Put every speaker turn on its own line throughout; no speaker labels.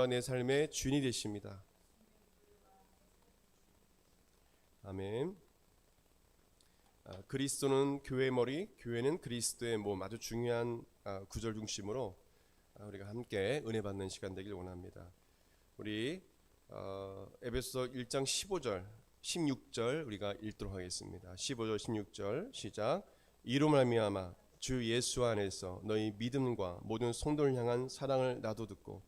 내 삶의 주인이 되십니다. 아멘. 그리스도는 교회의 머리, 교회는 그리스도의 몸. 아주 중요한 구절 중심으로 우리가 함께 은혜 받는 시간 되길 원합니다. 우리 에베소서 1장 15절, 16절 우리가 읽도록 하겠습니다. 15절, 16절 시작. 이로 말미암아 주 예수 안에서 너희 믿음과 모든 성도를 향한 사랑을 나도 듣고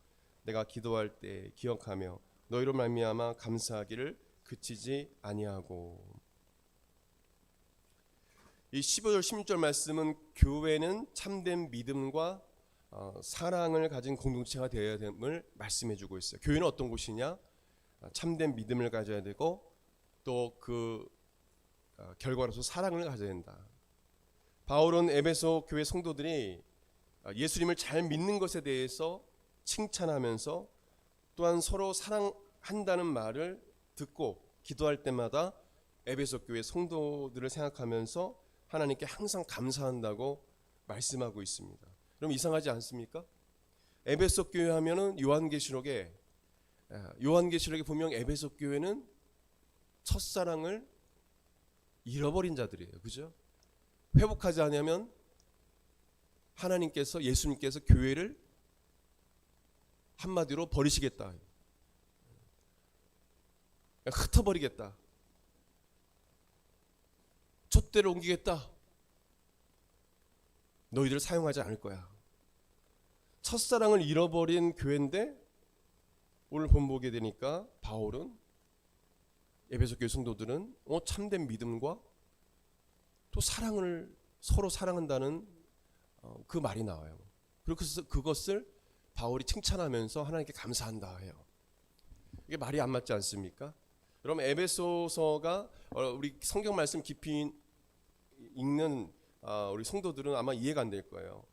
내가 기도할 때 기억하며 너희로 말미암아 감사하기를 그치지 아니하고. 이 15절 16절 말씀은 교회는 참된 믿음과 사랑을 가진 공동체가 되어야 됨을 말씀해 주고 있어요. 교회는 어떤 곳이냐? 참된 믿음을 가져야 되고 또 그 결과로서 사랑을 가져야 된다. 바울은 에베소 교회 성도들이 예수님을 잘 믿는 것에 대해서 칭찬하면서 또한 서로 사랑한다는 말을 듣고 기도할 때마다 에베소 교회 성도들을 생각하면서 하나님께 항상 감사한다고 말씀하고 있습니다. 그럼 이상하지 않습니까? 에베소 교회 하면은 요한계시록에 분명 에베소 교회는 첫사랑을 잃어버린 자들이에요. 그죠? 회복하지 않으면 하나님께서, 예수님께서 교회를 한마디로 버리시겠다. 흩어버리겠다. 촛대를 옮기겠다. 너희들을 사용하지 않을 거야. 첫사랑을 잃어버린 교회인데 오늘 본보게 되니까 바울은 에베소 교회 성도들은 참된 믿음과 또 사랑을 서로 사랑한다는 그 말이 나와요. 그래서 그것을 바울이 칭찬하면서 하나님께 감사한다 해요. 이게 말이 안 맞지 않습니까? 그럼 에베소서가 우리 성경 말씀 깊이 읽는 우리 성도들은 아마 이해가 안 될 거예요.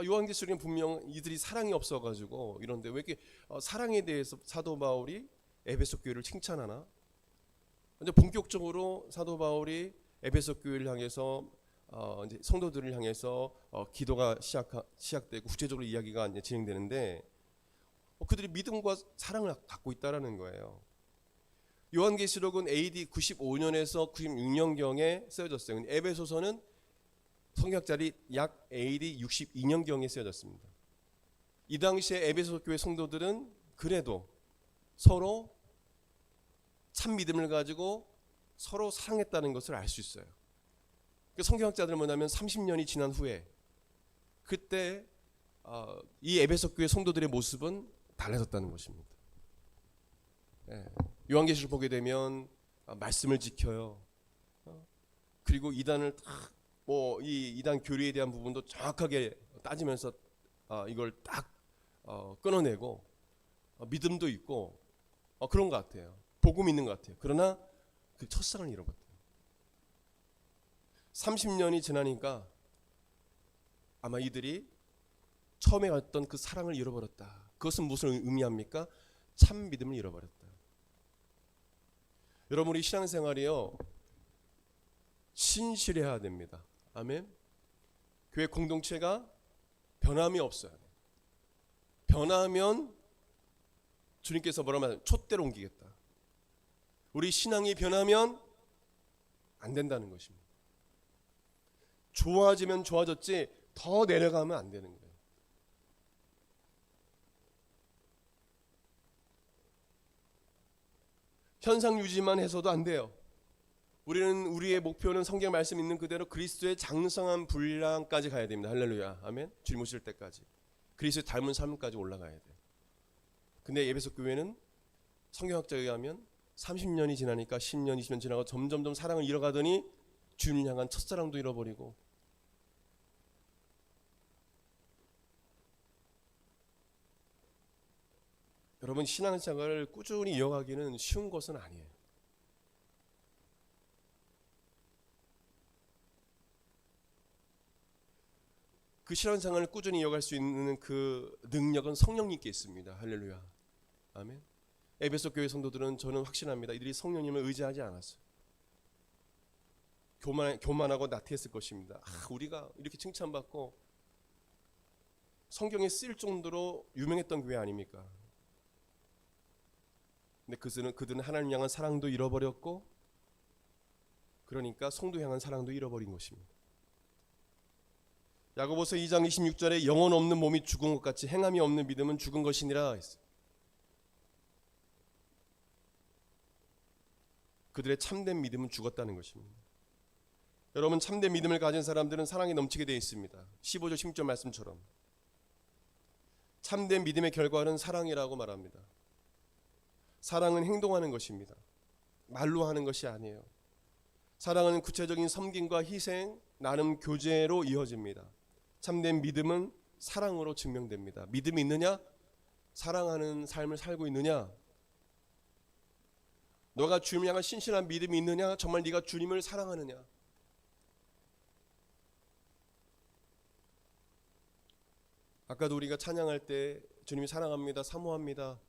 요한계시록에는 분명 이들이 사랑이 없어가지고 이런데 왜 이렇게 사랑에 대해서 사도 바울이 에베소 교회를 칭찬하나? 이제 본격적으로 사도 바울이 에베소 교회를 향해서 이제 성도들을 향해서 기도가 시작되고 구체적으로 이야기가 이제 진행되는데 그들이 믿음과 사랑을 갖고 있다라는 거예요. 요한계시록은 AD 95년에서 96년경에 쓰여졌어요. 에베소서는 성경학자들이 약 AD 62년경에 쓰여졌습니다. 이 당시에 에베소 교회 성도들은 그래도 서로 참 믿음을 가지고 서로 사랑했다는 것을 알 수 있어요. 성경학자들은 뭐냐면 30년이 지난 후에 그때 이 에베소 교회 성도들의 모습은 달라졌다는 것입니다. 요한계시록 보게 되면 말씀을 지켜요. 그리고 이단을 이 이단 교리에 대한 부분도 정확하게 따지면서 이걸 딱 끊어내고 믿음도 있고 그런 것 같아요. 복음 있는 것 같아요. 그러나 그 첫사랑을 잃어버렸대요. 30년이 지나니까 아마 이들이 처음에 갔던 그 사랑을 잃어버렸다. 그것은 무슨 의미합니까? 참 믿음을 잃어버렸다. 여러분, 우리 신앙생활이요 신실해야 됩니다. 아멘. 교회 공동체가 변함이 없어요. 변하면 주님께서 뭐라고 하면 촛대로 옮기겠다. 우리 신앙이 변하면 안 된다는 것입니다. 좋아지면 좋아졌지 더 내려가면 안 되는 거예요. 현상 유지만 해서도 안 돼요. 우리의 목표는 성경 말씀 있는 그대로 그리스도의 장성한 분량까지 가야 됩니다. 할렐루야. 아멘. 주님 오실 때까지. 그리스도의 닮은 삶까지 올라가야 돼요. 근데 에베소 교회는 성경학자에 의하면 30년이 지나니까 10년, 20년 지나고 점점 사랑을 잃어가더니 주님을 향한 첫사랑도 잃어버리고 여러분, 신앙생활을 꾸준히 이어가기는 쉬운 것은 아니에요. 그 신앙생활을 꾸준히 이어갈 수 있는 그 능력은 성령님께 있습니다. 할렐루야. 아멘. 에베소 교회 성도들은 저는 확신합니다. 이들이 성령님을 의지하지 않았어요. 교만하고 나태했을 것입니다. 우리가 이렇게 칭찬받고 성경에 쓰일 정도로 유명했던 교회 아닙니까? 근데 그들은 하나님 향한 사랑도 잃어버렸고, 그러니까 성도 향한 사랑도 잃어버린 것입니다. 야고보서 2장 26절에 영혼 없는 몸이 죽은 것 같이 행함이 없는 믿음은 죽은 것이니라 했어요. 그들의 참된 믿음은 죽었다는 것입니다. 여러분, 참된 믿음을 가진 사람들은 사랑이 넘치게 되어 있습니다. 15절 16절 말씀처럼 참된 믿음의 결과는 사랑이라고 말합니다. 사랑은 행동하는 것입니다. 말로 하는 것이 아니에요. 사랑은 구체적인 섬김과 희생, 나눔, 교제로 이어집니다. 참된 믿음은 사랑으로 증명됩니다. 믿음이 있느냐? 사랑하는 삶을 살고 있느냐? 너가 주님을 향한 신실한 믿음이 있느냐? 정말 네가 주님을 사랑하느냐? 아까도 우리가 찬양할 때 주님이 사랑합니다, 사모합니다.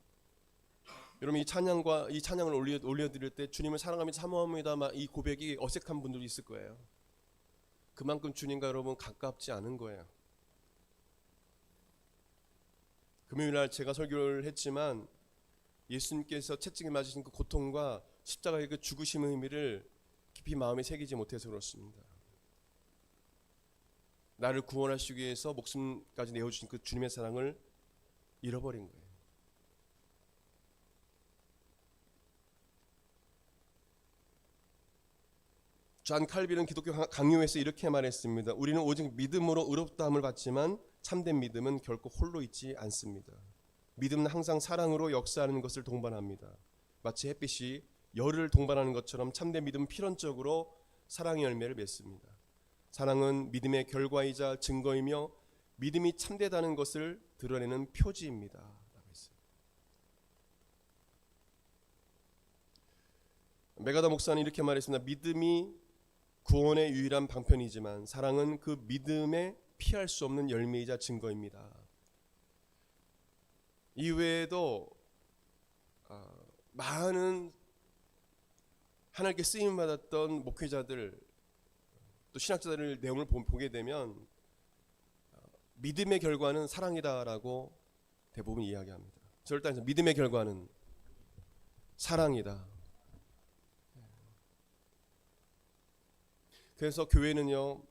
여러분, 이 찬양을 올려드릴 때 주님을 사랑합니다, 사모합니다, 이 고백이 어색한 분들이 있을 거예요. 그만큼 주님과 여러분 가깝지 않은 거예요. 금요일날 제가 설교를 했지만 예수님께서 채찍에 맞으신 그 고통과 십자가의 그 죽으심의 의미를 깊이 마음에 새기지 못해서 그렇습니다. 나를 구원하시기 위해서 목숨까지 내어주신 그 주님의 사랑을 잃어버린 거예요. 존 칼빈은 기독교 강요에서 이렇게 말했습니다. 우리는 오직 믿음으로 의롭다함을 받지만 참된 믿음은 결코 홀로 있지 않습니다. 믿음은 항상 사랑으로 역사하는 것을 동반합니다. 마치 햇빛이 열을 동반하는 것처럼 참된 믿음은 필연적으로 사랑의 열매를 맺습니다. 사랑은 믿음의 결과이자 증거이며 믿음이 참되다는 것을 드러내는 표지입니다. 라고 했어요. 메가다 목사는 이렇게 말했습니다. 믿음이 구원의 유일한 방편이지만 사랑은 그 믿음에 피할 수 없는 열매이자 증거입니다. 이외에도 많은 하나님께 쓰임 받았던 목회자들 또 신학자들의 내용을 보게 되면 믿음의 결과는 사랑이다라고 대부분 이야기합니다. 절대 믿음의 결과는 사랑이다. 그래서 교회는요,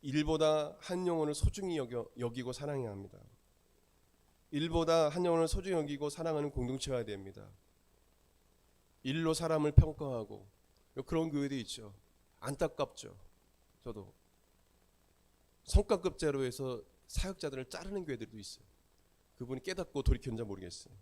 일보다 한 영혼을 소중히 여기고 사랑해야 합니다. 일보다 한 영혼을 소중히 여기고 사랑하는 공동체가 됩니다. 일로 사람을 평가하고 그런 교회도 있죠. 안타깝죠. 저도 성과급제로 해서 사역자들을 자르는 교회들도 있어요. 그분이 깨닫고 돌이켰는지 모르겠어요.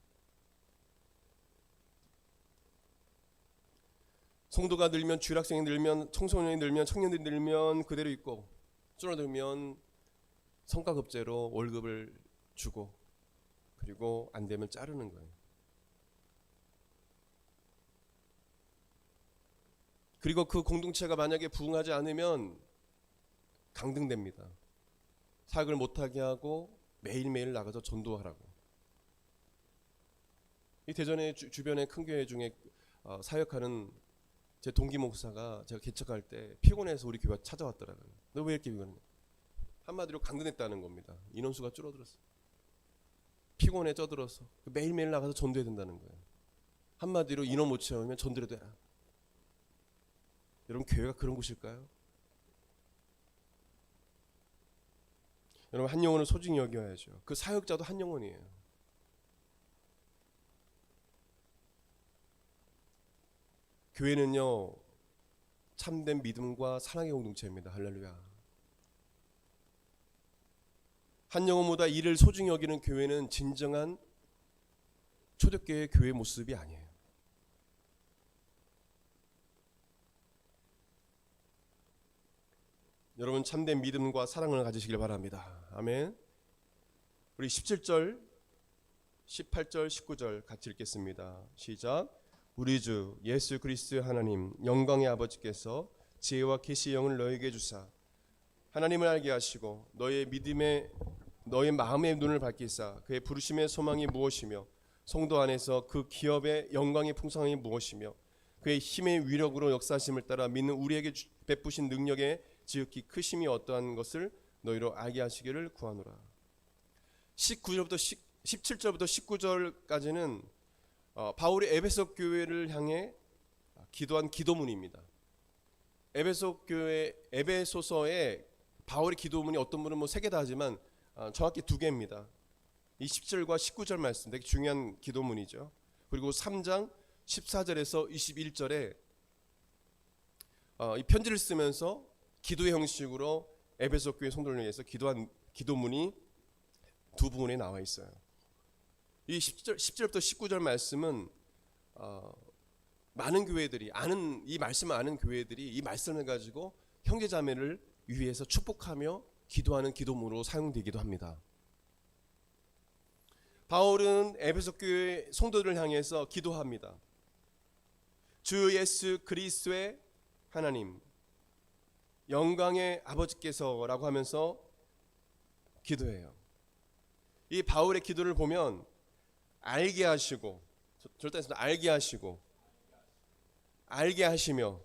성도가 늘면, 주일학생이 늘면, 청소년이 늘면, 청년들이 늘면 그대로 있고, 줄어들면 성과급제로 월급을 주고, 그리고 안 되면 자르는 거예요. 그리고 그 공동체가 만약에 부흥하지 않으면 강등됩니다. 사역을 못하게 하고 매일매일 나가서 전도하라고. 이 대전의 주변의 큰 교회 중에 사역하는 제 동기 목사가 제가 개척할 때 피곤해서 우리 교회 찾아왔더라고요. 너 왜 이렇게 피곤해? 한마디로 강등했다는 겁니다. 인원수가 줄어들었어. 피곤해 쪄들어서 매일매일 나가서 전도해야 된다는 거예요. 한마디로 인원 못 채우면 전도해도 되라. 여러분, 교회가 그런 곳일까요? 여러분, 한 영혼을 소중히 여겨야죠. 그 사역자도 한 영혼이에요. 교회는요, 참된 믿음과 사랑의 공동체입니다. 할렐루야. 한 영혼보다 이를 소중히 여기는 교회는 진정한 초대교회의 교회 모습이 아니에요. 여러분, 참된 믿음과 사랑을 가지시길 바랍니다. 아멘. 우리 17절, 18절, 19절 같이 읽겠습니다. 시작. 우리 주 예수 그리스도 하나님 영광의 아버지께서 지혜와 계시의 영을 너에게 주사 하나님을 알게 하시고 너의 마음의 눈을 밝히사 그의 부르심의 소망이 무엇이며 성도 안에서 그 기업의 영광의 풍성함이 무엇이며 그의 힘의 위력으로 역사하심을 따라 믿는 우리에게 베푸신 능력의 지극히 크심이 어떠한 것을 너희로 알게 하시기를 구하노라. 17절부터 19절까지는 바울이 에베소 교회를 향해 기도한 기도문입니다. 에베소서에 바울의 기도문이 어떤 분은 뭐 3개 다 하지만 정확히 2개입니다. 이 10절과 19절 말씀 되게 중요한 기도문이죠. 그리고 3장 14절에서 21절에 이 편지를 쓰면서 기도의 형식으로 에베소 교회 성도를 위해서 기도한 기도문이 2부분에 나와 있어요. 이 10절부터 19절 말씀은 많은 교회들이 이 말씀을 아는 교회들이 이 말씀을 가지고 형제자매를 위해서 축복하며 기도하는 기도문으로 사용되기도 합니다. 바울은 에베소 교회 성도들을 향해서 기도합니다. 주 예수 그리스도의 하나님, 영광의 아버지께서라고 하면서 기도해요. 이 바울의 기도를 보면 알게 하시고, 절단에서 알게 하시고, 알게 하시며,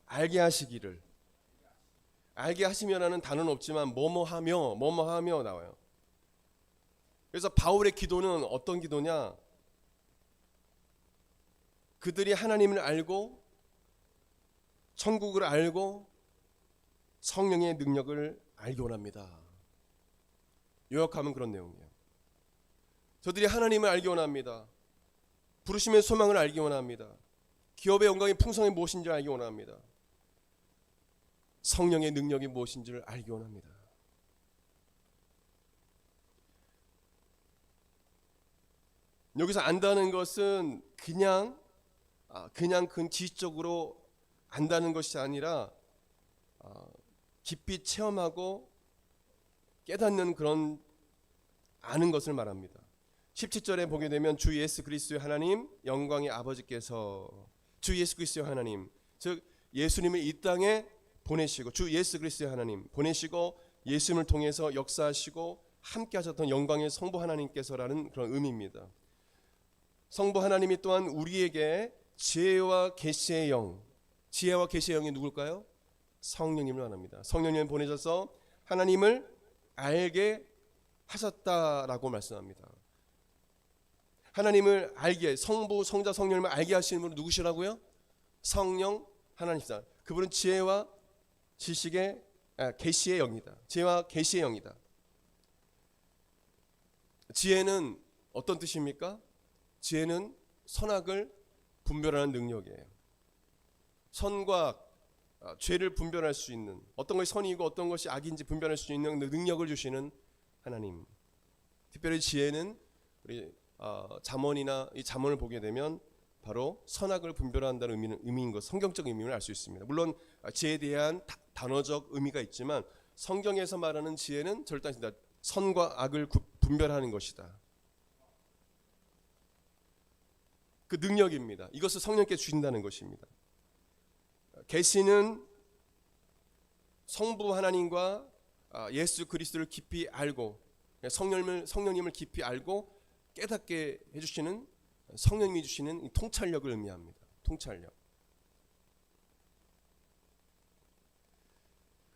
알게 하시기를, 알게 하시며라는 단어는 없지만 뭐뭐하며 나와요. 그래서 바울의 기도는 어떤 기도냐? 그들이 하나님을 알고 천국을 알고 성령의 능력을 알기 원합니다. 요약하면 그런 내용이에요. 저들이 하나님을 알기 원합니다. 부르심의 소망을 알기 원합니다. 기업의 영광이 풍성이 무엇인지 알기 원합니다. 성령의 능력이 무엇인지를 알기 원합니다. 여기서 안다는 것은 그냥 그 지식적으로 안다는 것이 아니라 깊이 체험하고 깨닫는 그런 아는 것을 말합니다. 17절에 보게 되면 주 예수 그리스도의 하나님 영광의 아버지께서, 주 예수 그리스도의 하나님, 즉 예수님을 이 땅에 보내시고, 주 예수 그리스도의 하나님 보내시고 예수님을 통해서 역사하시고 함께 하셨던 영광의 성부 하나님께서라는 그런 의미입니다. 성부 하나님이 또한 우리에게 지혜와 계시의 영, 지혜와 계시의 영이 누굴까요? 성령님을 말합니다. 성령님을 보내셔서 하나님을 알게 하셨다라고 말씀합니다. 하나님을 알게, 성부, 성자, 성령님을 알게 하시는 분은 누구시라고요? 성령 하나님이시다. 그분은 지혜와 지식의 계시의 영이다. 지혜와 계시의 영이다. 지혜는 어떤 뜻입니까? 지혜는 선악을 분별하는 능력이에요. 선과 죄를 분별할 수 있는, 어떤 것이 선이고 어떤 것이 악인지 분별할 수 있는 능력을 주시는 하나님. 특별히 지혜는 우리 잠언이나 이 잠언을 보게 되면 바로 선악을 분별한다는 의미인 것, 성경적 의미를 알 수 있습니다. 물론 지혜에 대한 단어적 의미가 있지만 성경에서 말하는 지혜는 절대 선과 악을 분별하는 것이다. 그 능력입니다. 이것을 성령께 주신다는 것입니다. 계시는 성부 하나님과 예수 그리스도를 깊이 알고 성령님을 깊이 알고 깨닫게 해주시는 성령님이 주시는 통찰력을 의미합니다. 통찰력.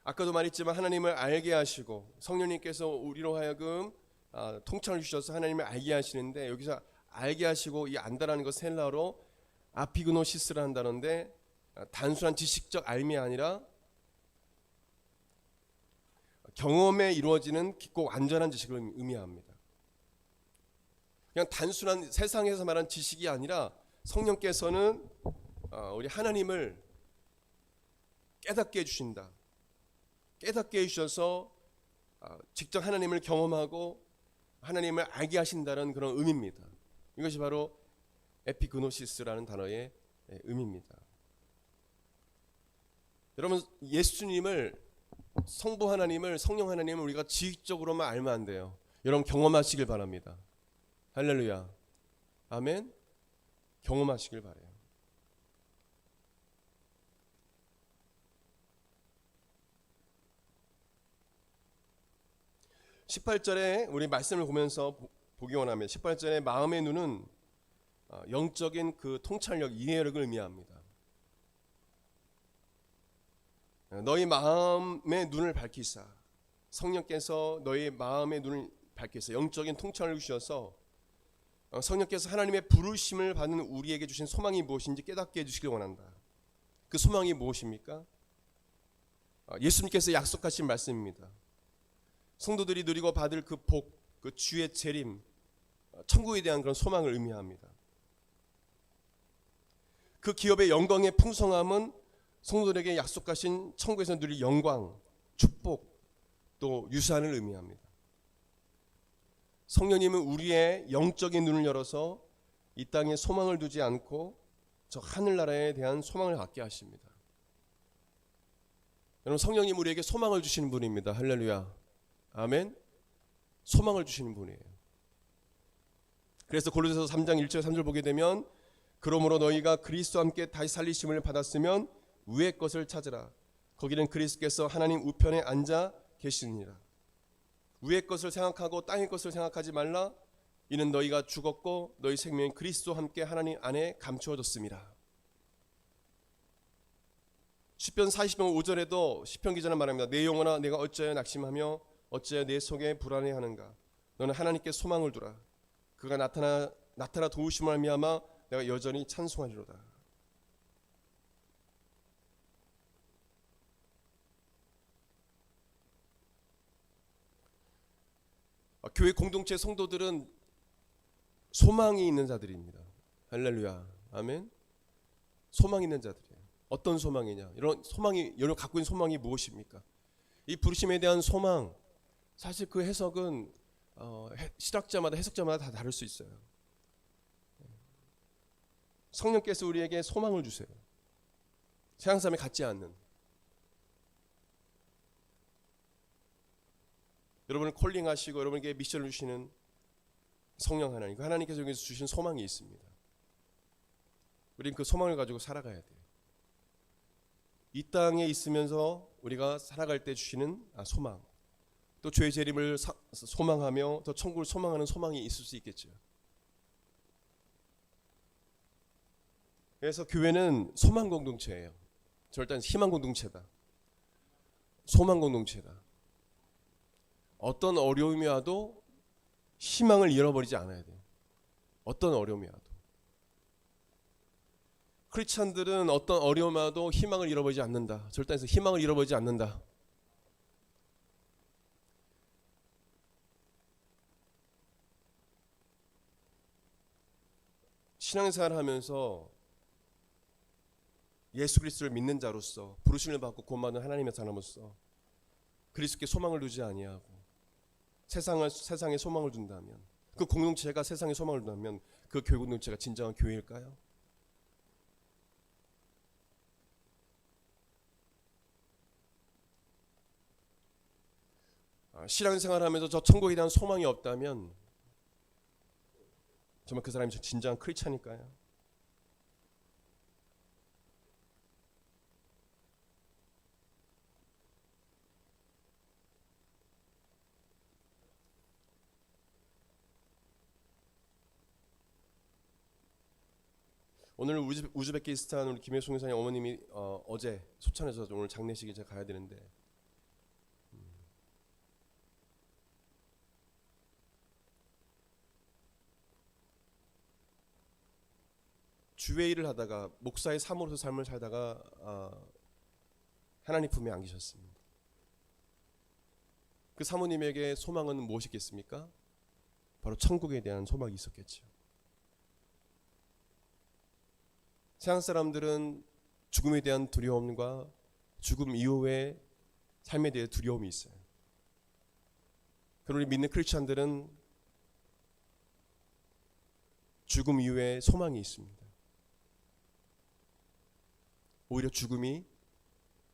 아까도 말했지만 하나님을 알게 하시고 성령님께서 우리로 하여금 통찰을 주셔서 하나님을 알게 하시는데, 여기서 알게 하시고 이 안다라는 것은 헬라어로 아피그노시스라는 단어인데 단순한 지식적 알미 아니라 경험에 이루어지는 깊고 완전한 지식을 의미합니다. 그냥 단순한 세상에서 말하는 지식이 아니라 성령께서는 우리 하나님을 깨닫게 해주신다. 깨닫게 해주셔서 직접 하나님을 경험하고 하나님을 알게 하신다는 그런 의미입니다. 이것이 바로 에피그노시스라는 단어의 의미입니다. 여러분, 예수님을, 성부 하나님을, 성령 하나님을 우리가 지식적으로만 알면 안 돼요. 여러분 경험하시길 바랍니다. 할렐루야. 아멘. 경험하시길 바라요. (18절에) 우리 말씀을 보면서 보기 원하면 18절에 마음의 눈은 영적인 그 통찰력, 이해력을 의미합니다. 너희 마음의 눈을 밝히사, 성령께서 너희 마음의 눈을 밝히사 영적인 통찰을 주셔서 성령께서 하나님의 부르심을 받는 우리에게 주신 소망이 무엇인지 깨닫게 해주시길 원한다. 그 소망이 무엇입니까? 예수님께서 약속하신 말씀입니다. 성도들이 누리고 받을 그 복, 그 주의 재림, 천국에 대한 그런 소망을 의미합니다. 그 기업의 영광의 풍성함은 성도들에게 약속하신 천국에서 누릴 영광, 축복, 또 유산을 의미합니다. 성령님은 우리의 영적인 눈을 열어서 이 땅에 소망을 두지 않고 저 하늘나라에 대한 소망을 갖게 하십니다. 여러분, 성령님 우리에게 소망을 주시는 분입니다. 할렐루야. 아멘. 소망을 주시는 분이에요. 그래서 골로새서 3장 1절 3절 보게 되면 그러므로 너희가 그리스도와 함께 다시 살리심을 받았으면 위의 것을 찾으라. 거기는 그리스도께서 하나님 우편에 앉아 계시느니라. 위의 것을 생각하고 땅의 것을 생각하지 말라. 이는 너희가 죽었고 너희 생명이 그리스도와 함께 하나님 안에 감추어졌습니다. 시편 40편 5절에도 시편 기자는 말합니다. 내 영혼아 내가 어찌하여 낙심하며 어찌하여 내 속에 불안해하는가. 너는 하나님께 소망을 두라. 그가 나타나 도우심을 말미암아 내가 여전히 찬송하리로다. 교회 공동체 성도들은 소망이 있는 자들입니다. 할렐루야. 아멘. 소망 있는 자들이에요. 어떤 소망이냐? 이런 소망이, 여러분 갖고 있는 소망이 무엇입니까? 이 부르심에 대한 소망, 사실 그 해석은 신학자마다 해석자마다 다 다를 수 있어요. 성령께서 우리에게 소망을 주세요. 세상 사람이 갖지 않는, 여러분을 콜링하시고 여러분에게 미션을 주시는 성령 하나님, 그 하나님께서 여기서 주신 소망이 있습니다. 우리는 그 소망을 가지고 살아가야 돼요. 이 땅에 있으면서 우리가 살아갈 때 주시는 소망, 또 죄의 재림을 소망하며 또 천국을 소망하는 소망이 있을 수 있겠죠. 그래서 교회는 소망 공동체예요. 절대 희망 공동체다. 소망 공동체다. 어떤 어려움이 와도 희망을 잃어버리지 않아야 돼요. 어떤 어려움이 와도. 크리스찬들은 어떤 어려움이 와도 희망을 잃어버리지 않는다. 절단에서 희망을 잃어버리지 않는다. 신앙생활을 하면서 예수 그리스도를 믿는 자로서 부르심을 받고 구원받은 하나님의 사람으로서 그리스도께 소망을 두지 아니하고 세상에 소망을 둔다면, 그 공동체가 세상에 소망을 둔다면 그 교회 공동체가 진정한 교회일까요? 신앙생활을 하면서 저 천국에 대한 소망이 없다면 정말 그 사람이 진정한 크리스찬일까요? 오늘 우즈베키스탄 우리 김혜숙 여사님 어머님이 어제 소찬에서 오늘 장례식에 제가 가야 되는데, 주의 일을 하다가 목사의 사모로서 삶을 살다가 하나님 품에 안기셨습니다. 그 사모님에게 소망은 무엇이겠습니까? 바로 천국에 대한 소망이 있었겠죠. 세상 사람들은 죽음에 대한 두려움과 죽음 이후의 삶에 대해 두려움이 있어요. 그러나 우리 믿는 크리스찬들은 죽음 이후에 소망이 있습니다. 오히려 죽음이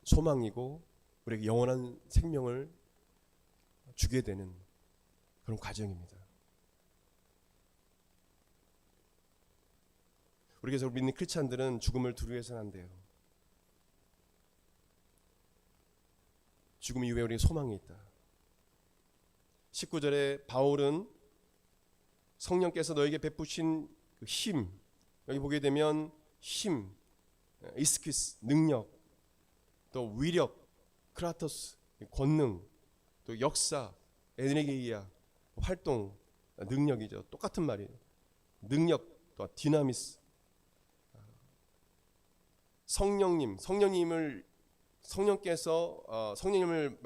소망이고 우리에게 영원한 생명을 주게 되는 그런 과정입니다. 우리가 믿는 크리스찬들은 죽음을 두려워해서는 안 돼요. 죽음 이후에 우리에게 소망이 있다. 19절에 바울은 성령께서 너에게 베푸신 그 힘, 여기 보게 되면 힘, 이스키스, 능력, 또 위력, 크라토스, 권능, 또 역사, 에네게이아, 활동, 능력이죠. 똑같은 말이에요. 능력, 또 디나미스. 성령님을 성령님을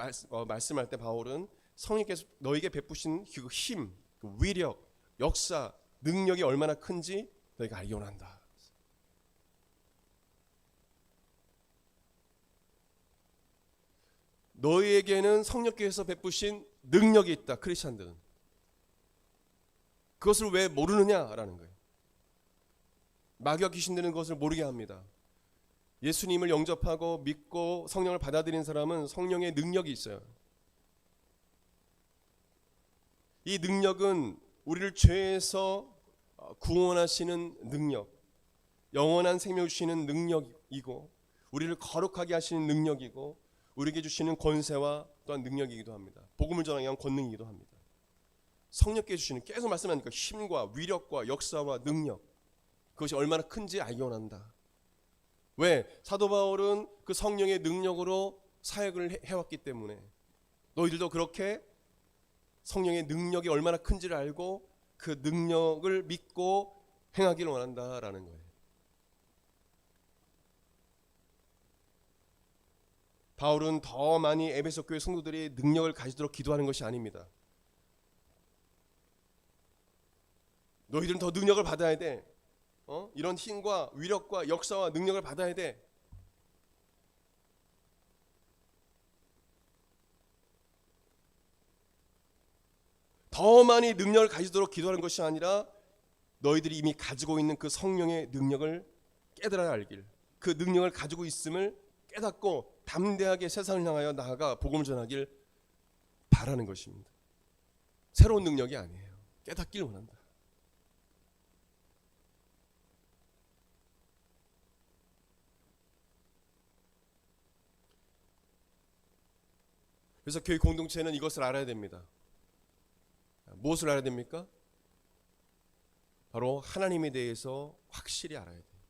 말씀할 때 바울은 성령께서 너에게 베푸신 그 힘, 그 위력, 역사, 능력이 얼마나 큰지 너희가 알기 원한다. 너희에게는 성령께서 베푸신 능력이 있다. 크리스찬들은 그것을 왜 모르느냐라는 거예요. 마귀와 귀신들은 그것을 모르게 합니다. 예수님을 영접하고 믿고 성령을 받아들인 사람은 성령의 능력이 있어요. 이 능력은 우리를 죄에서 구원하시는 능력, 영원한 생명을 주시는 능력이고, 우리를 거룩하게 하시는 능력이고, 우리에게 주시는 권세와 또한 능력이기도 합니다. 복음을 전하기 위한 권능이기도 합니다. 성령께서 주시는, 계속 말씀하니까 힘과 위력과 역사와 능력, 그것이 얼마나 큰지 알기 원한다. 왜? 사도 바울은 그 성령의 능력으로 사역을 해왔기 때문에 너희들도 그렇게 성령의 능력이 얼마나 큰지를 알고 그 능력을 믿고 행하기를 원한다라는 거예요. 바울은 더 많이 에베소 교회 성도들이 능력을 가지도록 기도하는 것이 아닙니다. 너희들은 더 능력을 받아야 돼. 이런 힘과 위력과 역사와 능력을 받아야 돼. 더 많이 능력을 가지도록 기도하는 것이 아니라 너희들이 이미 가지고 있는 그 성령의 능력을 깨달아야 알길, 그 능력을 가지고 있음을 깨닫고 담대하게 세상을 향하여 나아가 복음을 전하길 바라는 것입니다. 새로운 능력이 아니에요. 깨닫길 원한다. 그래서 교회 공동체는 이것을 알아야 됩니다. 무엇을 알아야 됩니까? 바로 하나님에 대해서 확실히 알아야 돼요.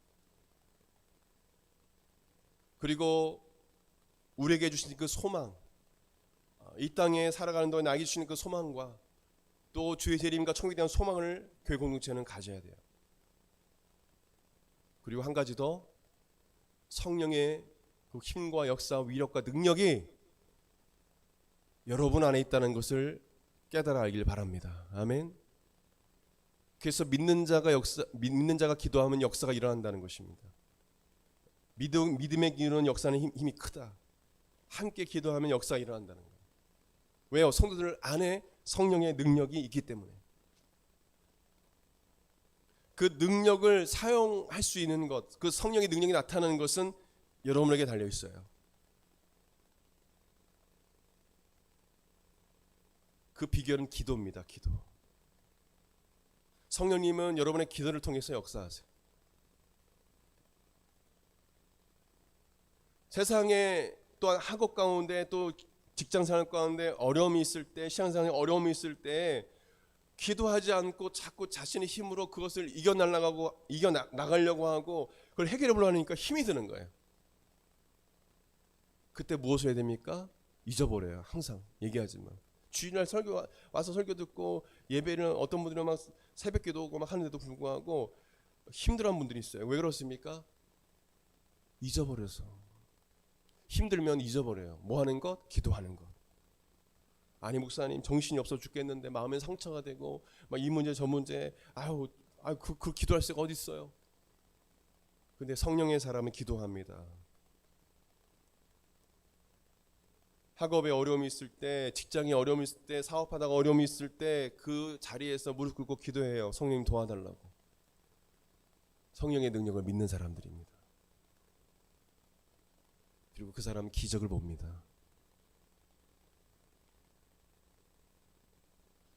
그리고 우리에게 주신 그 소망, 이 땅에 살아가는 동안 나에게 주시는 그 소망과 또 주의 재림과 천국에 대한 소망을 교회 공동체는 가져야 돼요. 그리고 한 가지 더, 성령의 그 힘과 역사, 위력과 능력이 여러분 안에 있다는 것을 깨달아 알길 바랍니다. 아멘. 그래서 믿는 자가 기도하면 역사가 일어난다는 것입니다. 믿음의 기도는 역사는 힘이 크다. 함께 기도하면 역사가 일어난다는 거예요. 왜요? 성도들 안에 성령의 능력이 있기 때문에. 그 능력을 사용할 수 있는 것, 그 성령의 능력이 나타나는 것은 여러분에게 달려 있어요. 그 비결은 기도입니다. 기도. 성령님은 여러분의 기도를 통해서 역사하세요. 세상에 또한 학업 가운데 또 직장생활 가운데 어려움이 있을 때, 신앙생활에 어려움이 있을 때 기도하지 않고 자꾸 자신의 힘으로 그것을 이겨나가려고 하고 그걸 해결해 보려고 하니까 힘이 드는 거예요. 그때 무엇을 해야 됩니까? 잊어버려요. 항상 얘기하지만. 주일날 와서 설교 듣고 예배는 어떤 분들은 막 새벽 기도하고 막 하는데도 불구하고 힘들어하는 분들이 있어요. 왜 그렇습니까? 잊어버려서. 힘들면 잊어버려요. 뭐 하는 것? 기도하는 것. 아니 목사님 정신이 없어 죽겠는데 마음에 상처가 되고 막 이 문제 저 문제 그 기도할 수가 어디 있어요? 근데 성령의 사람은 기도합니다. 학업에 어려움이 있을 때, 직장에 어려움이 있을 때, 사업하다가 어려움이 있을 때 그 자리에서 무릎 꿇고 기도해요. 성령님 도와달라고. 성령의 능력을 믿는 사람들입니다. 그리고 그 사람은 기적을 봅니다.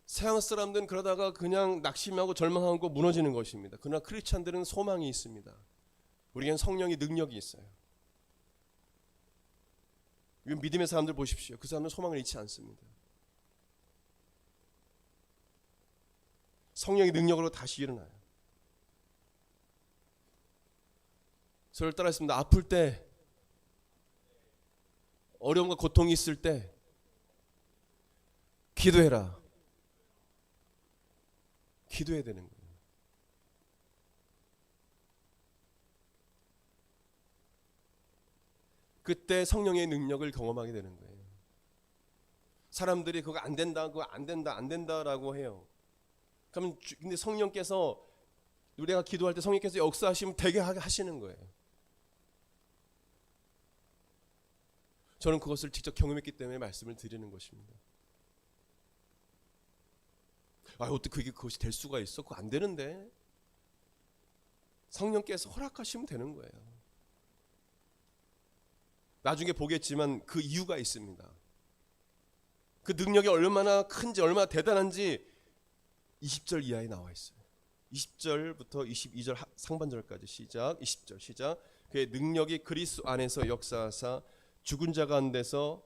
서양 사람들은 그러다가 그냥 낙심하고 절망하고 무너지는 것입니다. 그러나 크리스찬들은 소망이 있습니다. 우리에겐 성령의 능력이 있어요. 믿음의 사람들 보십시오. 그 사람은 소망을 잃지 않습니다. 성령의 능력으로 다시 일어나요. 저를 따라했습니다. 아플 때, 어려움과 고통이 있을 때 기도해라. 기도해야 되는 거예요. 그때 성령의 능력을 경험하게 되는 거예요. 사람들이 그거 안 된다, 그거 안 된다, 안 된다라고 해요. 그러면 근데 성령께서, 우리가 기도할 때 성령께서 역사하시면 되게 하시는 거예요. 저는 그것을 직접 경험했기 때문에 말씀을 드리는 것입니다. 어떻게 그것이 될 수가 있어? 그거 안 되는데. 성령께서 허락하시면 되는 거예요. 나중에 보겠지만 그 이유가 있습니다. 그 능력이 얼마나 큰지, 얼마나 대단한지 20절 이하에 나와 있어요. 20절부터 22절 상반절까지 시작. 20절 시작. 그의 능력이 그리스도 안에서 역사하사 죽은 자 가운데서,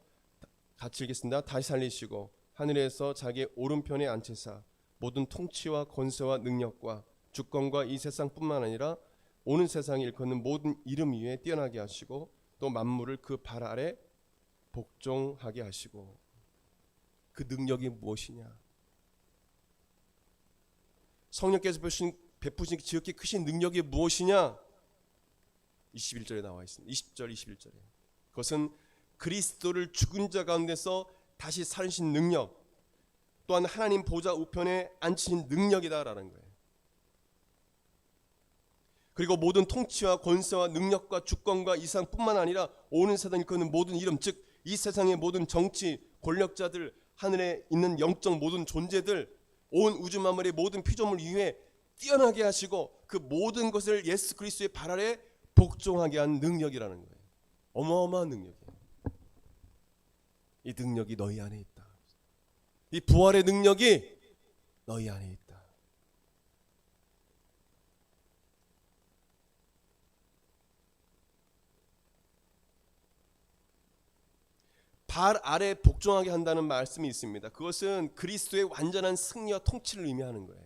같이 읽겠습니다. 다시 살리시고 하늘에서 자기 오른편에 앉히사 모든 통치와 권세와 능력과 주권과 이 세상뿐만 아니라 오는 세상에 일컫는 모든 이름 위에 뛰어나게 하시고 또 만물을 그 발 아래 복종하게 하시고. 그 능력이 무엇이냐? 성령께서 베푸신 지극히 크신 능력이 무엇이냐? 21절에 나와 있습니다. 20절 21절에. 그것은 그리스도를 죽은 자 가운데서 다시 살리신 능력, 또한 하나님 보좌 우편에 앉히신 능력이다라는 거예요. 그리고 모든 통치와 권세와 능력과 주권과 이상뿐만 아니라 오는 세상에 일컫는 모든 이름, 즉 이 세상의 모든 정치, 권력자들, 하늘에 있는 영적 모든 존재들, 온 우주 만물의 모든 피조물 위에 뛰어나게 하시고 그 모든 것을 예수 그리스도의 발 아래 복종하게 한 능력이라는 거예요. 어마어마한 능력이에요. 이 능력이 너희 안에 있다. 이 부활의 능력이 너희 안에 있다. 발 아래 복종하게 한다는 말씀이 있습니다. 그것은 그리스도의 완전한 승리와 통치를 의미하는 거예요.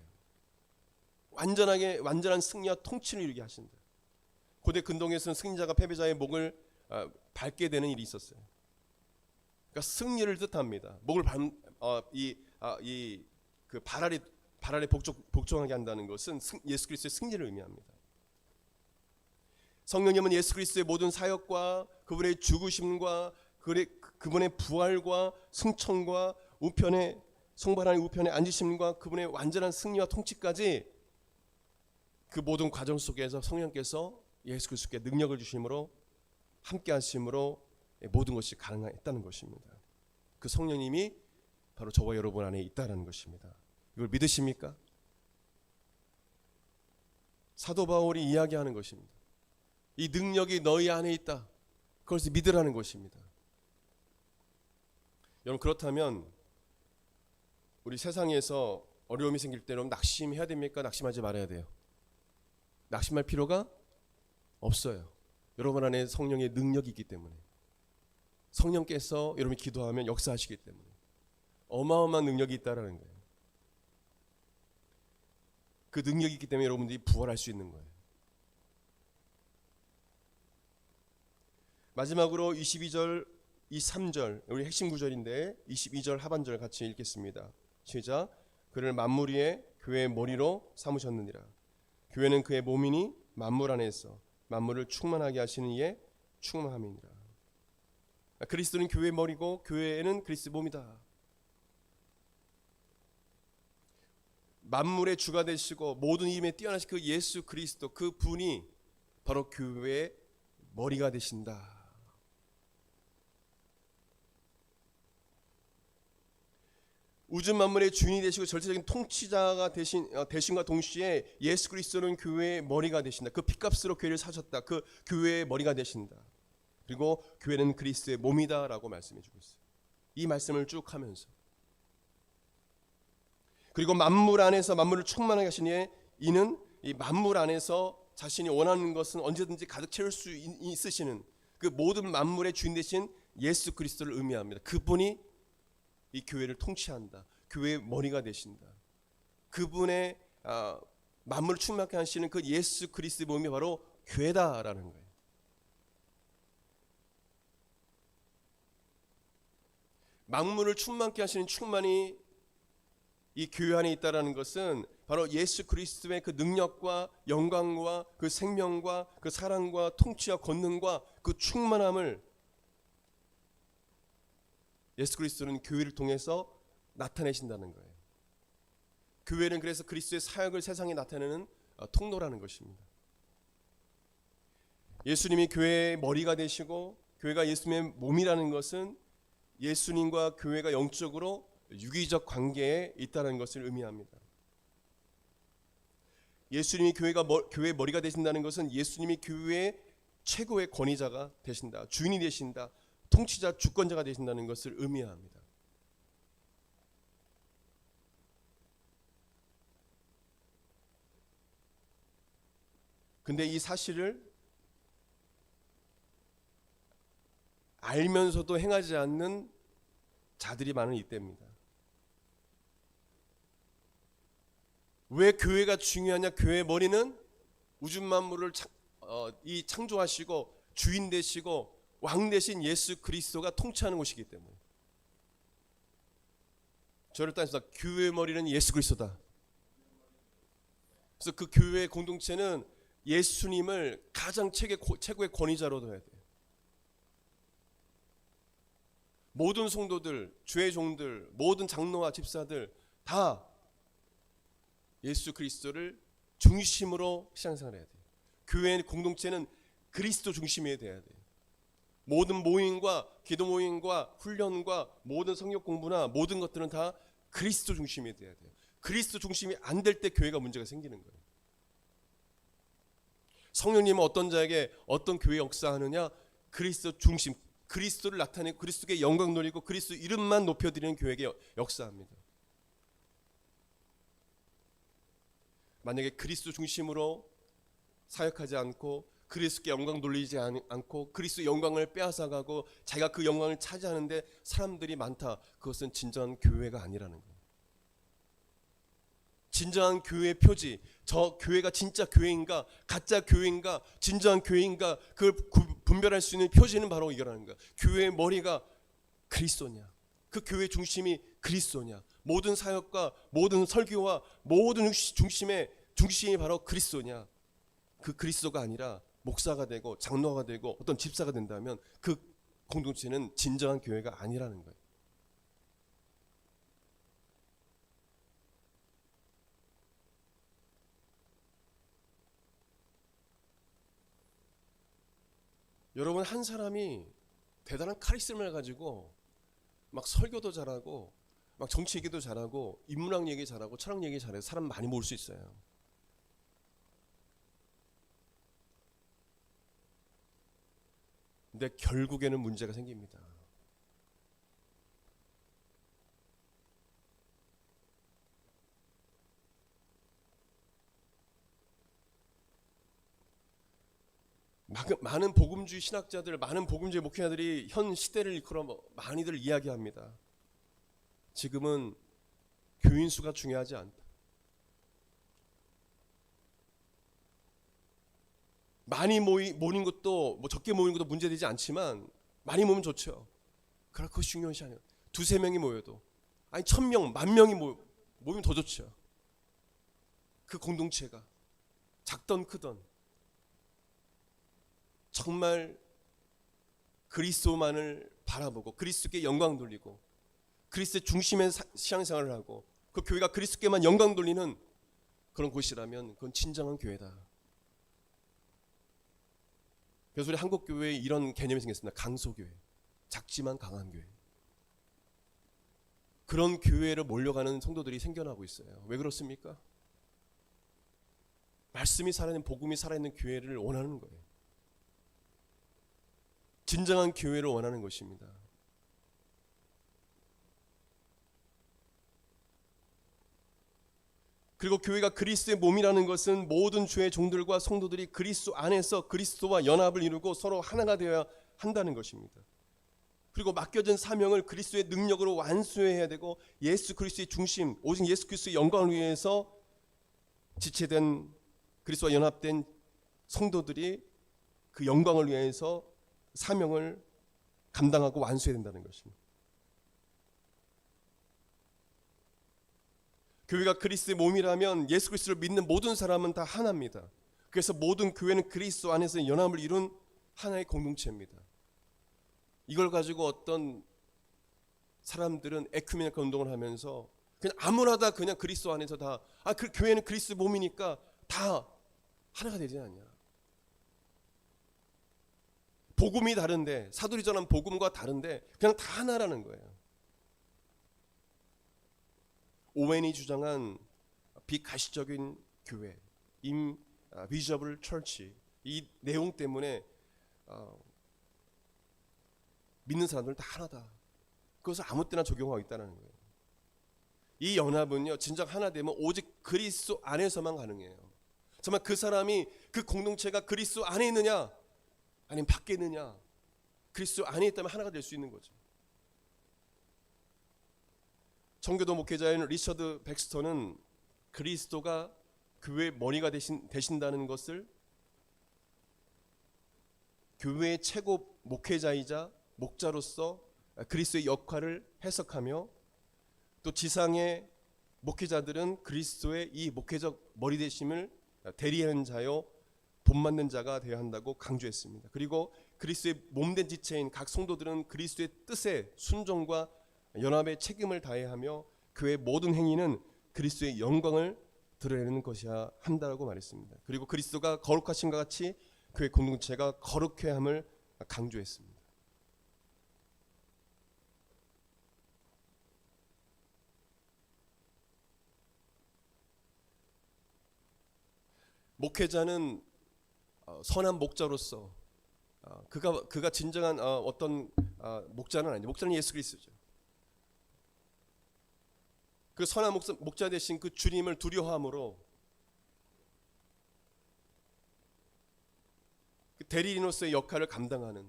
완전한 승리와 통치를 이루게 하신다. 고대 근동에서는 승리자가 패배자의 목을 밟게 되는 일이 있었어요. 그러니까 승리를 뜻합니다. 목을 그 발 아래 복종하게 한다는 것은 예수 그리스도의 승리를 의미합니다. 성령님은 예수 그리스도의 모든 사역과 그분의 죽으심과 그분의 부활과 승천과 우편에, 성부 하나님 우편에 앉으심과 그분의 완전한 승리와 통치까지 그 모든 과정 속에서 성령께서 예수 그리스도께 능력을 주심으로, 함께 하심으로 모든 것이 가능했다는 것입니다. 그 성령님이 바로 저와 여러분 안에 있다는 것입니다. 이걸 믿으십니까? 사도 바울이 이야기하는 것입니다. 이 능력이 너희 안에 있다. 그것을 믿으라는 것입니다. 여러분, 그렇다면 우리 세상에서 어려움이 생길 때는 낙심해야 됩니까? 낙심하지 말아야 돼요. 낙심할 필요가 없어요. 여러분 안에 성령의 능력이 있기 때문에, 성령께서 여러분이 기도하면 역사하시기 때문에 어마어마한 능력이 있다는 거예요. 그 능력이 있기 때문에 여러분들이 부활할 수 있는 거예요. 마지막으로 22절, 23절, 우리 핵심 구절인데 22절 하반절 같이 읽겠습니다. 시작. 그를 만물 위에 교회의 머리로 삼으셨느니라. 교회는 그의 몸이니 만물 안에서 만물을 충만하게 하시는 이의 충만함이니라. 그리스도는 교회의 머리고 교회는 그리스도의 몸이다. 만물의 주가 되시고 모든 힘에 뛰어나신 그 예수 그리스도, 그 분이 바로 교회의 머리가 되신다. 우주 만물의 주인이 되시고 절대적인 통치자가 되신과 동시에 예수 그리스도는 교회의 머리가 되신다. 그 핏값으로 교회를 사셨다. 그 교회의 머리가 되신다. 그리고 교회는 그리스도의 몸이다라고 말씀해 주고 있어요. 이 말씀을 쭉 하면서, 그리고 만물 안에서 만물을 충만하게 하시니 이는 이 만물 안에서 자신이 원하는 것은 언제든지 가득 채울 수 있으시는 그 모든 만물의 주인 되신 예수 그리스도를 의미합니다. 그분이 이 교회를 통치한다. 교회의 머리가 되신다. 그분의 만물을 충만하게 하시는 그 예수 그리스도의 몸이 바로 교회다라는 거예요. 만물을 충만케 하시는 충만이 이 교회 안에 있다라는 것은 바로 예수 그리스도의 그 능력과 영광과 그 생명과 그 사랑과 통치와 권능과 그 충만함을 예수 그리스도는 교회를 통해서 나타내신다는 거예요. 교회는 그래서 그리스도의 사역을 세상에 나타내는 통로라는 것입니다. 예수님이 교회의 머리가 되시고 교회가 예수님의 몸이라는 것은 예수님과 교회가 영적으로 유기적 관계에 있다는 것을 의미합니다. 예수님이 교회의 머리가 되신다는 것은 예수님이 교회의 최고의 권위자가 되신다, 주인이 되신다, 통치자, 주권자가 되신다는 것을 의미합니다. 근데 이 사실을 알면서도 행하지 않는 자들이 많은 이때입니다. 왜 교회가 중요하냐? 교회의 머리는 우주 만물을 창조하시고 주인 되시고 왕 되신 예수 그리스도가 통치하는 곳이기 때문에. 저를 따져서 교회의 머리는 예수 그리스도다. 그래서 그 교회의 공동체는 예수님을 가장 최고의 권위자로 둬야 돼요. 모든 성도들, 주의 종들, 모든 장로와 집사들 다 예수 그리스도를 중심으로 신앙생활해야 돼요. 교회의 공동체는 그리스도 중심이 돼야 돼요. 모든 모임과 기도 모임과 훈련과 모든 성경 공부나 모든 것들은 다 그리스도 중심이 돼야 돼요. 그리스도 중심이 안 될 때 교회가 문제가 생기는 거예요. 성령님은 어떤 자에게 어떤 교회 역사하느냐? 그리스도 중심, 그리스도를 나타내고 그리스도의 영광 돌리고 그리스도 이름만 높여드리는 교회에게 역사합니다. 만약에 그리스도 중심으로 사역하지 않고 그리스도께 영광 돌리지 않고 그리스도 영광을 빼앗아가고 자기가 그 영광을 차지하는데 사람들이 많다. 그것은 진정한 교회가 아니라는 거예요. 진정한 교회의 표지, 저 교회가 진짜 교회인가 가짜 교회인가 진정한 교회인가 그걸 분별할 수 있는 표지는 바로 이거라는 거야. 교회의 머리가 그리스도냐, 그 교회 중심이 그리스도냐, 모든 사역과 모든 설교와 모든 중심이 바로 그리스도냐. 그 그리스도가 아니라 목사가 되고 장로가 되고 어떤 집사가 된다면 그 공동체는 진정한 교회가 아니라는 거예요. 여러분, 한 사람이 대단한 카리스마를 가지고 막 설교도 잘하고 막 정치 얘기도 잘하고 인문학 얘기 잘하고 철학 얘기 잘해서 사람 많이 모을 수 있어요. 근데 결국에는 문제가 생깁니다. 많은 복음주의 신학자들, 많은 복음주의 목회자들이 현 시대를 이끌어 많이들 이야기합니다. 지금은 교인 수가 중요하지 않다. 많이 모이는 것도 적게 모이는 것도 문제되지 않지만 많이 모이면 좋죠. 그러나 그것이 중요한 것이 아니에요. 두세 명이 모여도, 아니 1000명, 10,000명이 모이면 더 좋죠. 그 공동체가 작던 크던 정말 그리스도만을 바라보고 그리스도께 영광 돌리고 그리스도의 중심의 신앙생활을 하고 그 교회가 그리스도께만 영광 돌리는 그런 곳이라면 그건 진정한 교회다. 그래서 우리 한국교회에 이런 개념이 생겼습니다. 강소교회, 작지만 강한 교회. 그런 교회로 몰려가는 성도들이 생겨나고 있어요. 왜 그렇습니까? 말씀이 살아있는, 복음이 살아있는 교회를 원하는 거예요. 진정한 교회를 원하는 것입니다. 그리고 교회가 그리스도의 몸이라는 것은 모든 주의 종들과 성도들이 그리스도 안에서 그리스도와 연합을 이루고 서로 하나가 되어야 한다는 것입니다. 그리고 맡겨진 사명을 그리스도의 능력으로 완수해야 되고 예수 그리스도의 중심, 오직 예수 그리스도의 영광을 위해서 지체된 그리스도와 연합된 성도들이 그 영광을 위해서 사명을 감당하고 완수해야 된다는 것입니다. 교회가 그리스도의 몸이라면 예수 그리스도를 믿는 모든 사람은 다 하나입니다. 그래서 모든 교회는 그리스도 안에서 연합을 이룬 하나의 공동체입니다. 이걸 가지고 어떤 사람들은 에큐메니컬 운동을 하면서 그냥 아무나 다 그냥 그리스도 안에서 다 그 교회는 그리스도 몸이니까 다 하나가 되지 않냐. 복음이 다른데, 사도리 전한 복음과 다른데 그냥 다 하나라는 거예요. 오웬이 주장한 비가시적인 교회, 인비저블 철치, 이 내용 때문에 믿는 사람들은 다 하나다. 그것을 아무 때나 적용하고 있다는 거예요. 이 연합은요, 진정 하나 되면 오직 그리스도 안에서만 가능해요. 정말 그 사람이, 그 공동체가 그리스도 안에 있느냐 아니면 밖에 있느냐, 그리스도 안에 있다면 하나가 될 수 있는 거죠. 청교도 목회자인 리처드 백스터는 그리스도가 교회의 머리가 되신다는 것을 교회의 최고 목회자이자 목자로서 그리스도의 역할을 해석하며, 또 지상의 목회자들은 그리스도의 이 목회적 머리 되심을 대리하는 자요 본받는 자가 되어야 한다고 강조했습니다. 그리고 그리스도의 몸된 지체인 각 성도들은 그리스도의 뜻에 순종과 연합의 책임을 다해야 하며 그의 모든 행위는 그리스도의 영광을 드러내는 것이야 한다고 말했습니다. 그리고 그리스도가 거룩하심과 같이 그의 공동체가 거룩해야 함을 강조했습니다. 목회자는 선한 목자로서 그가 진정한 어떤 목자는 아니죠. 목자는 예수 그리스도죠. 그 선한 목자 대신 그 주님을 두려워함으로 그 대리인으로서의 역할을 감당하는,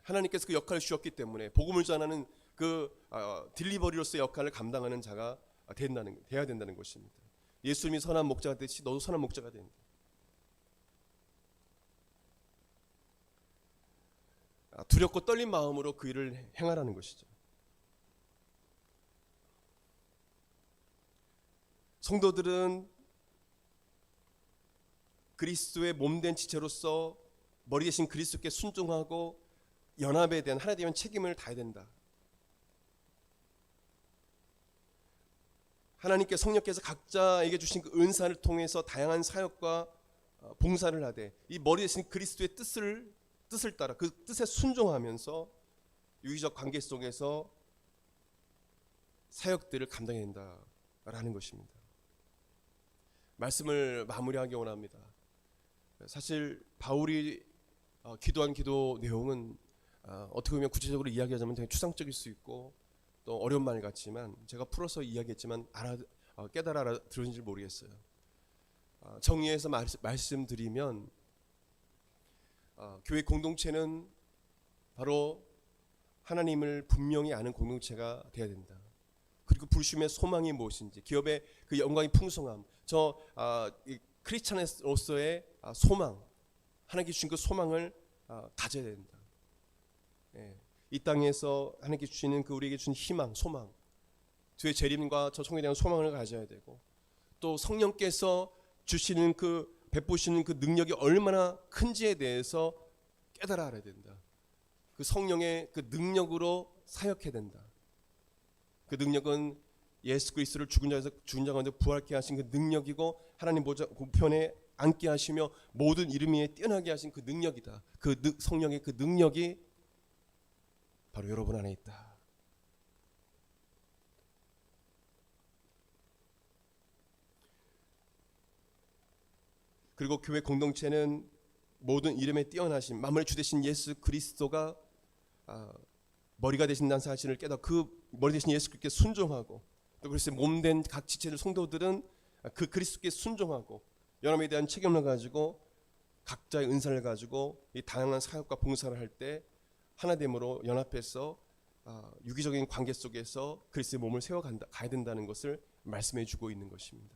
하나님께서 그 역할을 주셨기 때문에 복음을 전하는 그 딜리버리로서의 역할을 감당하는 자가 돼야 된다는 것입니다. 예수님이 선한 목자가 되듯이 너도 선한 목자가 된다. 두렵고 떨린 마음으로 그 일을 행하라는 것이죠. 성도들은 그리스도의 몸된 지체로서 머리 대신 그리스도께 순종하고 연합에 대한 하나 되면 책임을 다해야 된다. 하나님께 성령께서 각자에게 주신 그 은사를 통해서 다양한 사역과 봉사를 하되 이 머리 대신 그리스도의 뜻을 따라 그 뜻에 순종하면서 유기적 관계 속에서 사역들을 감당해야 된다라는 것입니다. 말씀을 마무리하기 원합니다. 사실 바울이 기도한 기도 내용은 어떻게 보면 구체적으로 이야기하자면 되게 추상적일 수 있고 또 어려운 말 같지만 제가 풀어서 이야기했지만 깨달아 알아들은지 모르겠어요. 정리해서 말씀드리면 교회 공동체는 바로 하나님을 분명히 아는 공동체가 되어야 된다. 그리고 부르심의 소망이 무엇인지, 기업의 그 영광이 풍성함, 크리스찬으로서의 소망, 하나님께 주신 그 소망을 가져야 된다. 이 땅에서 하나님께 주시는 그 우리에게 주신 희망, 소망, 주의 재림과 저 총에 대한 소망을 가져야 되고, 또 성령께서 주시는 그 베푸시는 그 능력이 얼마나 큰지에 대해서 깨달아 알아야 된다. 그 성령의 그 능력으로 사역해야 된다. 그 능력은 예수 그리스도를 죽은 자 가운데 부활케 하신 그 능력이고, 하나님 보좌편에 앉게 하시며 모든 이름 위에 뛰어나게 하신 그 능력이다. 그 성령의 그 능력이 바로 여러분 안에 있다. 그리고 교회 공동체는 모든 이름에 뛰어나신 만물의 주 되신 예수 그리스도가 머리가 되신다는 사실을 깨닫고 그 머리 되신 예수 그리스도께 순종하고, 또 그리스도의 몸된 각 지체들 성도들은 그 그리스도께 순종하고 연합에 대한 책임을 가지고 각자의 은사를 가지고 이 다양한 사역과 봉사를 할 때 하나됨으로 연합해서 유기적인 관계 속에서 그리스도의 몸을 세워가야 된다는 것을 말씀해 주고 있는 것입니다.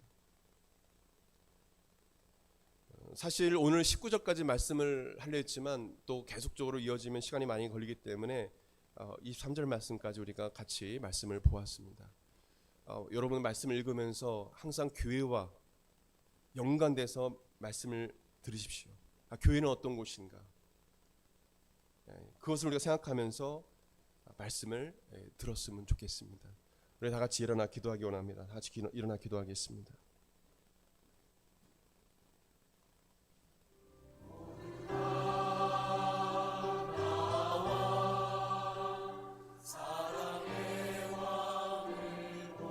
사실 오늘 19절까지 말씀을 하려 했지만 또 계속적으로 이어지면 시간이 많이 걸리기 때문에 23절 말씀까지 우리가 같이 말씀을 보았습니다. 여러분 말씀을 읽으면서 항상 교회와 연관돼서 말씀을 들으십시오. 교회는 어떤 곳인가? 그것을 우리가 생각하면서 말씀을 들었으면 좋겠습니다. 우리 다 같이 일어나 기도하기 원합니다. 다 같이 일어나 기도하겠습니다.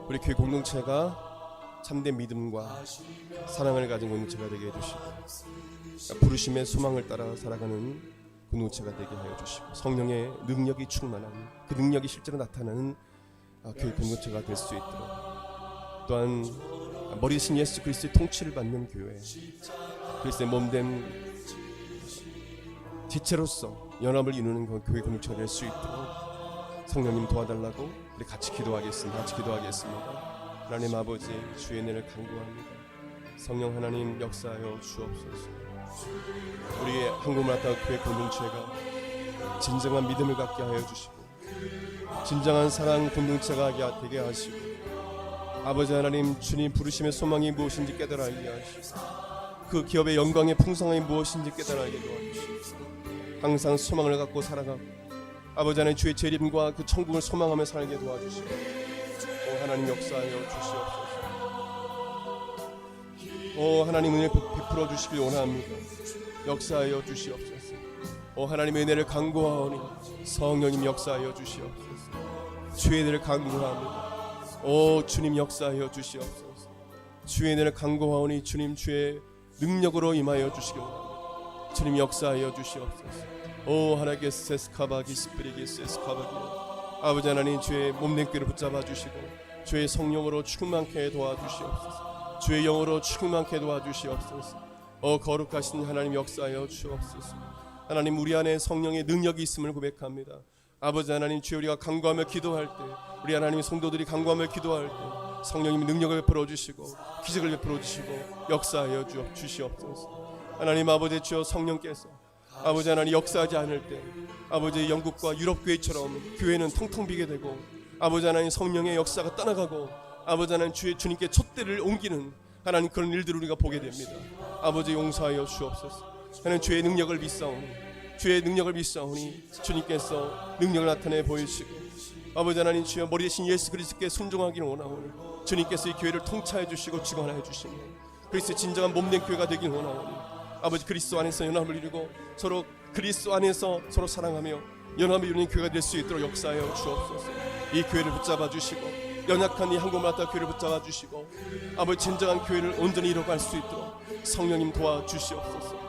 우리 교회 공동체가 참된 믿음과 사랑을 가진 공동체가 되게 해주시고 부르심의 소망을 따라 살아가는 공동체가 되게 하여 주시고 성령의 능력이 충만한 그 능력이 실제로 나타나는 교회 공동체가 될 수 있도록 또한 머리신 예수 그리스도의 통치를 받는 교회 그리스도의 몸된 지체로서 연합을 이루는 그 교회 공동체가 될 수 있도록 성령님 도와달라고 우리 같이 기도하겠습니다. 같이 기도하겠습니다. 하나님 아버지 주의 은혜를 간구합니다. 성령 하나님 역사하여 주옵소서. 우리의 한국마다 교회 공동체가 진정한 믿음을 갖게 하여 주시고 진정한 사랑 공동체가 되게 하시고 아버지 하나님 주님 부르심의 소망이 무엇인지 깨달아 알게 하시고 그 기업의 영광의 풍성함이 무엇인지 깨달아 알게 도와주시고 항상 소망을 갖고 살아가고 아버지 하나님 주의 재림과 그 천국을 소망하며 살게 도와주시고 하나님 역사하여 주시옵소서. 하나님 은혜 베풀어 주시길 원합니다. 역사하여 주시옵소서. 하나님의 은혜를 간구하오니 성령님 역사하여 주시옵소서. 주의 은혜를 간구합니다. 주님 역사하여 주시옵소서. 주의 은혜를 간구하오니 주님 주의 능력으로 임하여 주시길 원합니다. 주님 역사하여 주시옵소서. 하나님께서 스카바기 스피리기 스카바기 아버지 하나님 주의 몸된 꾀를 붙잡아 주시고 주의 성령으로 충만케 도와주시옵소서. 주의 영으로 충만케 도와주시옵소서. 거룩하신 하나님 역사하여 주옵소서. 하나님 우리 안에 성령의 능력이 있음을 고백합니다. 아버지 하나님 주여 우리가 간구하며 기도할 때 우리 하나님 성도들이 간구하며 기도할 때 성령님이 능력을 베풀어 주시고 기적을 베풀어 주시고 역사하여 주시옵소서. 하나님 아버지 주여 성령께서 아버지 하나님 역사하지 않을 때 아버지 영국과 유럽 교회처럼 교회는 텅텅 비게 되고 아버지 하나님 성령의 역사가 떠나가고 아버지 하나님 주님께 촛대를 옮기는 하나님 그런 일들을 우리가 보게 됩니다. 아버지 용서하여 주옵소서. 하나님 주의 능력을 믿사오니 주님께서 능력을 나타내 보이시고 아버지 하나님 주여 머리 대신 예수 그리스도께 순종하기를 원하오니 주님께서 이 교회를 통치해 주시고 주관하여 주시며 그리스도의 진정한 몸된 교회가 되길 원하오니 아버지 그리스도 안에서 연합을 이루고 서로 그리스도 안에서 서로 사랑하며 연합을 이루는 교회가 될 수 있도록 역사하여 주옵소서. 이 교회를 붙잡아 주시고 연약한 이 한국마다 교회를 붙잡아 주시고 아버지 진정한 교회를 온전히 이뤄갈 수 있도록 성령님 도와주시옵소서.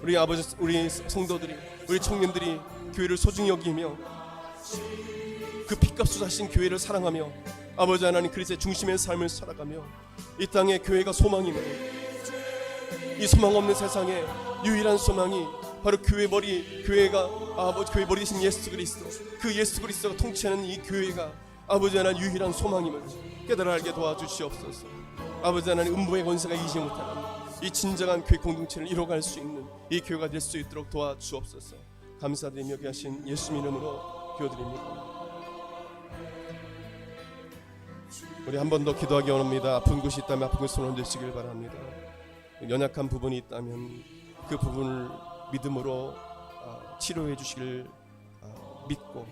우리 아버지 우리 성도들이 우리 청년들이 교회를 소중히 여기며 그 핏값을 하신 교회를 사랑하며 아버지 하나님 그리스도의 중심의 삶을 살아가며 이 땅에 교회가 소망이며 이 소망 없는 세상에 유일한 소망이 바로 교회가 아버지 교회 머리 되신 예수 그리스도 그 예수 그리스도가 통치하는 이 교회가 아버지 하나님 유일한 소망임을 깨달아 알게 도와주시옵소서. 아버지 하나님 음부의 권세가 이기지 못하는 이 진정한 교회 공동체를 이뤄갈 수 있는 이 교회가 될 수 있도록 도와주옵소서. 감사드리며 귀하신 예수 이름으로 기도드립니다. 우리 한 번 더 기도하기 원합니다. 아픈 곳이 있다면 아픈 곳을 손을 드시길 바랍니다. 연약한 부분이 있다면 그 부분을 믿음으로 치료해 주시길 믿고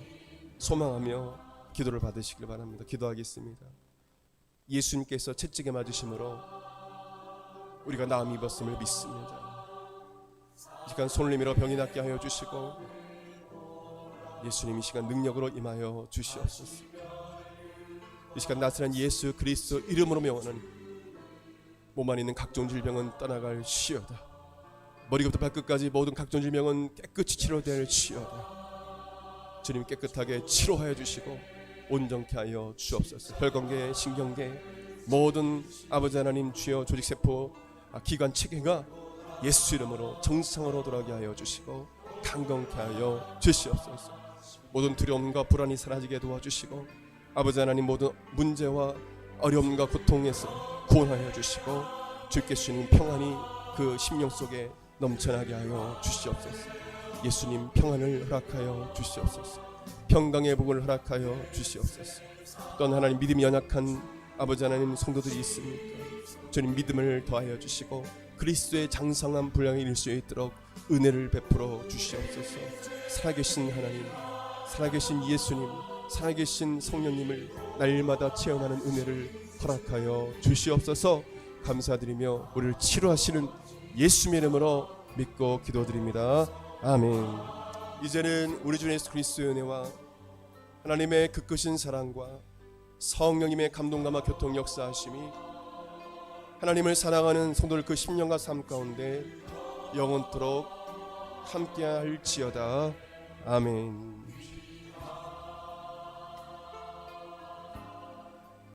소망하며 기도를 받으시길 바랍니다. 기도하겠습니다. 예수님께서 채찍에 맞으심으로 우리가 나음 입었음을 믿습니다. 이 시간 손을 내밀어 병이 낫게 하여 주시고 예수님 이 시간 능력으로 임하여 주시옵소서. 이 시간 나사렛 예수 그리스도 이름으로 명하는 몸 안에 있는 각종 질병은 떠나갈 시어다. 머리부터 발끝까지 모든 각종 질병은 깨끗이 치료될 시어다. 주님 깨끗하게 치료하여 주시고 온전케 하여 주옵소서. 혈관계, 신경계 모든 아버지 하나님 주여 조직세포 기관 체계가 예수 이름으로 정상으로 돌아가게 하여 주시고 강건케 하여 주시옵소서. 모든 두려움과 불안이 사라지게 도와주시고 아버지 하나님 모든 문제와 어려움과 고통에서 구원하여 주시고 주께 주시는 평안이 그 심령 속에 넘쳐나게 하여 주시옵소서. 예수님 평안을 허락하여 주시옵소서. 평강의 복을 허락하여 주시옵소서. 또한 하나님 믿음이 연약한 아버지 하나님 성도들이 있습니까? 주님 믿음을 더하여 주시고 그리스도의 장성한 분량이 이룰 수 있도록 은혜를 베풀어 주시옵소서. 살아계신 하나님 살아계신 예수님, 살아계신 성령님을 날마다 체험하는 은혜를 허락하여 주시옵소서. 감사드리며 우리를 치료하시는 예수님의 이름으로 믿고 기도드립니다. 아멘. 이제는 우리 주 예수 그리스도의 은혜와 하나님의 그 크신 사랑과 성령님의 감동감화 교통 역사하심이 하나님을 사랑하는 성도들 그 심령과 삶 가운데 영원토록 함께할지어다. 아멘.